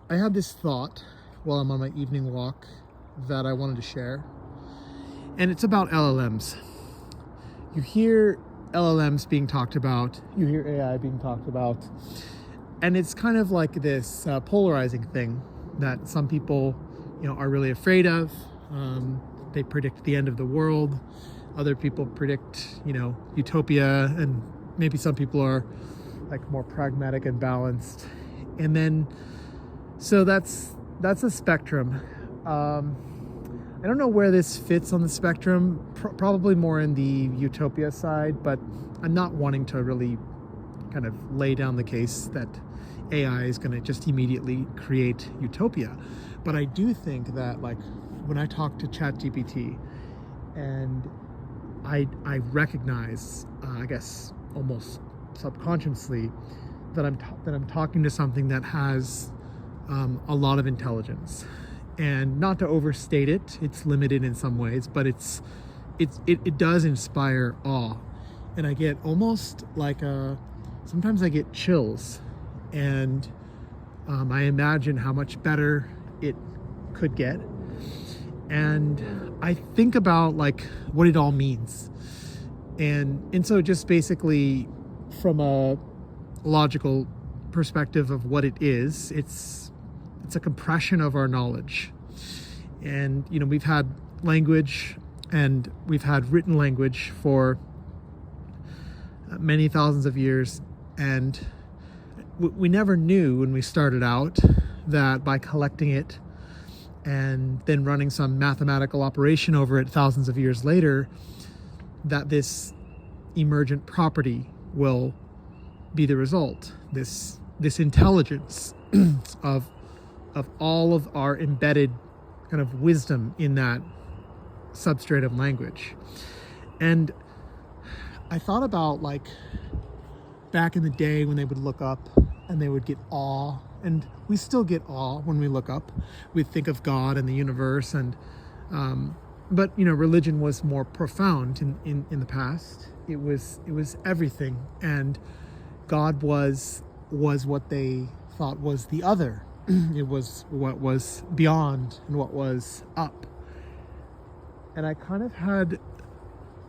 I had this thought while I'm on my evening walk that I wanted to share, and it's about LLMs. You hear LLMs being talked about, you hear AI being talked about, and it's kind of like this polarizing thing that some people, are really afraid of. They predict the end of the world. Other people predict, utopia, and maybe some people are like more pragmatic and balanced. And then, so that's a spectrum. I don't know where this fits on the spectrum. Probably more in the utopia side, but I'm not wanting to really kind of lay down the case that AI is going to just immediately create utopia. But I do think that, like, when I talk to ChatGPT and I recognize, I guess almost subconsciously, that I'm talking to something that has a lot of intelligence. And not to overstate it, it's limited in some ways, but it does inspire awe. And I get almost like sometimes I get chills, and I imagine how much better it could get. And I think about like what it all means. And so just basically from a logical perspective of what it is, it's a compression of our knowledge. And we've had language, and we've had written language for many thousands of years, and we never knew when we started out that by collecting it and then running some mathematical operation over it thousands of years later, that this emergent property will be the result. This intelligence of all of our embedded kind of wisdom in that substrate of language. And I thought about, like, back in the day when they would look up and they would get awe, and we still get awe when we look up. We think of God and the universe, and but religion was more profound in the past. It was everything, and God was what they thought was the other. It was what was beyond and what was up. And I kind of had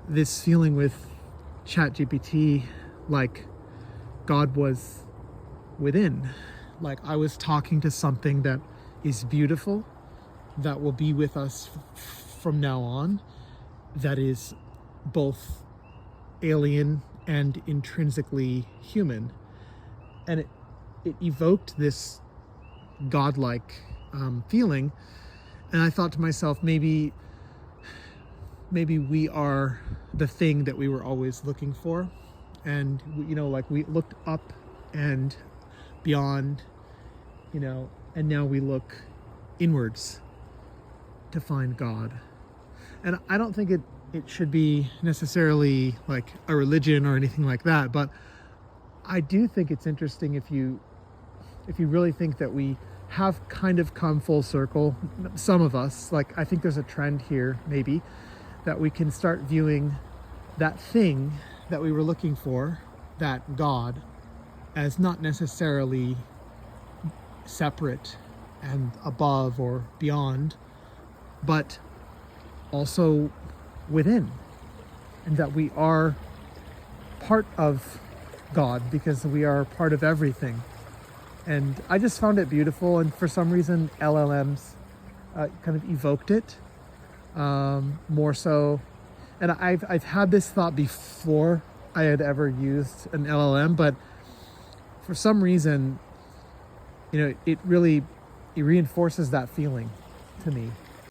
this feeling with ChatGPT, like God was within. Like I was talking to something that is beautiful, that will be with us from now on, that is both alien and intrinsically human. And it evoked this godlike feeling. And I thought to myself, maybe we are the thing that we were always looking for. And like we looked up and beyond, and now we look inwards to find God. And I don't think it should be necessarily like a religion or anything like that, but I do think it's interesting if you really think that we have kind of come full circle, some of us, like I think there's a trend here maybe that we can start viewing that thing that we were looking for, that God, as not necessarily separate and above or beyond, but also within, and that we are part of God because we are part of everything. And I just found it beautiful, and for some reason LLMs kind of evoked it more so. And I've had this thought before I had ever used an LLM, but for some reason, it reinforces that feeling to me.